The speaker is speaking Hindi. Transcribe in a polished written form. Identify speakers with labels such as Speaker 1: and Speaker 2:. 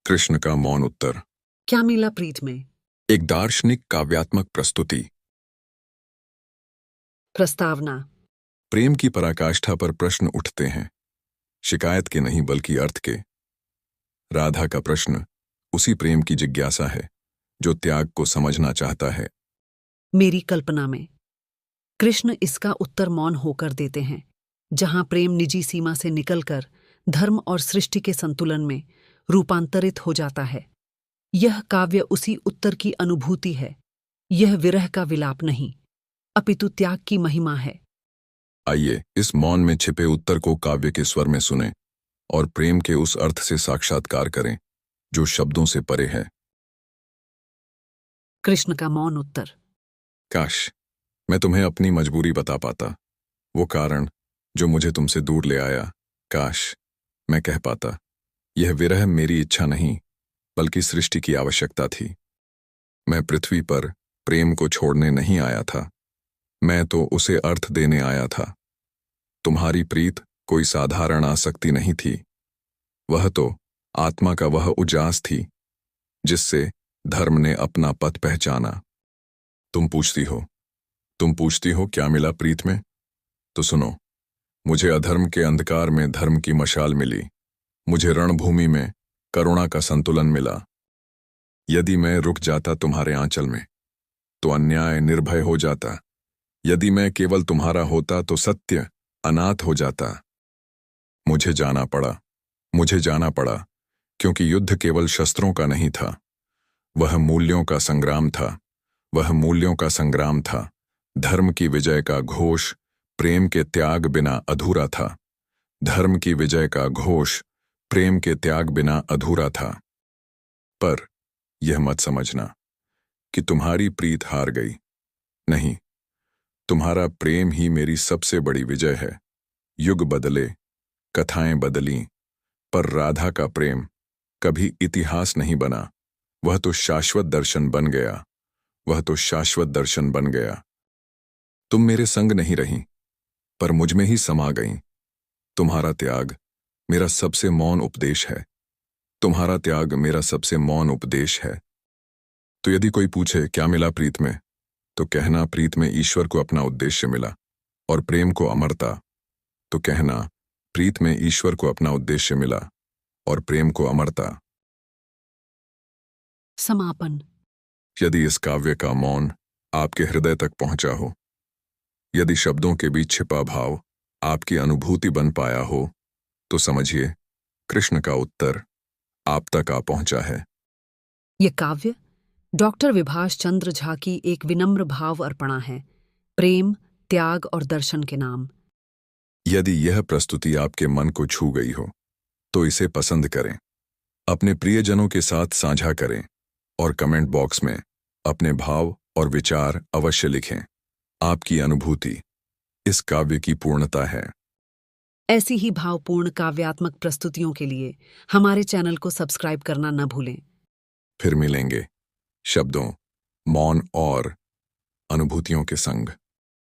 Speaker 1: कृष्ण का मौन उत्तर।
Speaker 2: क्या मिला प्रीत में?
Speaker 1: एक दार्शनिक काव्यात्मक प्रस्तुति।
Speaker 2: प्रस्तावना।
Speaker 1: प्रेम की पराकाष्ठा पर प्रश्न उठते हैं, शिकायत के नहीं बल्कि अर्थ के। राधा का प्रश्न उसी प्रेम की जिज्ञासा है जो त्याग को समझना चाहता है।
Speaker 2: मेरी कल्पना में कृष्ण इसका उत्तर मौन होकर देते हैं, जहां प्रेम निजी सीमा से निकलकर धर्म और सृष्टि के संतुलन में रूपांतरित हो जाता है। यह काव्य उसी उत्तर की अनुभूति है। यह विरह का विलाप नहीं, अपितु त्याग की महिमा है।
Speaker 1: आइए इस मौन में छिपे उत्तर को काव्य के स्वर में सुनें और प्रेम के उस अर्थ से साक्षात्कार करें जो शब्दों से परे है।
Speaker 2: कृष्ण का मौन उत्तर।
Speaker 1: काश मैं तुम्हें अपनी मजबूरी बता पाता, वो कारण जो मुझे तुमसे दूर ले आया। काश मैं कह पाता, यह विरह मेरी इच्छा नहीं बल्कि सृष्टि की आवश्यकता थी। मैं पृथ्वी पर प्रेम को छोड़ने नहीं आया था, मैं तो उसे अर्थ देने आया था। तुम्हारी प्रीत कोई साधारण आसक्ति नहीं थी, वह तो आत्मा का वह उजास थी जिससे धर्म ने अपना पथ पहचाना। तुम पूछती हो क्या मिला प्रीत में? तो सुनो, मुझे अधर्म के अंधकार में धर्म की मशाल मिली, मुझे रणभूमि में करुणा का संतुलन मिला। यदि मैं रुक जाता तुम्हारे आंचल में तो अन्याय निर्भय हो जाता, यदि मैं केवल तुम्हारा होता तो सत्य अनाथ हो जाता। मुझे जाना पड़ा क्योंकि युद्ध केवल शस्त्रों का नहीं था, वह मूल्यों का संग्राम था। धर्म की विजय का घोष प्रेम के त्याग बिना अधूरा था। धर्म की विजय का घोष प्रेम के त्याग बिना अधूरा था। पर यह मत समझना कि तुम्हारी प्रीत हार गई, नहीं, तुम्हारा प्रेम ही मेरी सबसे बड़ी विजय है। युग बदले, कथाएं बदलीं, पर राधा का प्रेम कभी इतिहास नहीं बना, वह तो शाश्वत दर्शन बन गया। तुम मेरे संग नहीं रहीं, पर मुझ में ही समा गईं। तुम्हारा त्याग मेरा सबसे मौन उपदेश है। तो यदि कोई पूछे क्या मिला प्रीत में, तो कहना प्रीत में ईश्वर को अपना उद्देश्य मिला, और प्रेम को अमरता, तो कहना प्रीत में ईश्वर को अपना उद्देश्य मिला और प्रेम को अमरता।
Speaker 2: समापन।
Speaker 1: यदि इस काव्य का मौन आपके हृदय तक पहुंचा हो, यदि शब्दों के बीच छिपा भाव आपकी अनुभूति बन पाया हो, तो समझिए कृष्ण का उत्तर आप तक आ पहुंचा है।
Speaker 2: यह काव्य डॉक्टर विभाष चंद्र झा की एक विनम्र भाव अर्पणा है, प्रेम, त्याग और दर्शन के नाम।
Speaker 1: यदि यह प्रस्तुति आपके मन को छू गई हो तो इसे पसंद करें, अपने प्रियजनों के साथ साझा करें और कमेंट बॉक्स में अपने भाव और विचार अवश्य लिखें। आपकी अनुभूति इस काव्य की पूर्णता है।
Speaker 2: ऐसी ही भावपूर्ण काव्यात्मक प्रस्तुतियों के लिए हमारे चैनल को सब्सक्राइब करना न भूलें।
Speaker 1: फिर मिलेंगे शब्दों, मौन और अनुभूतियों के संग।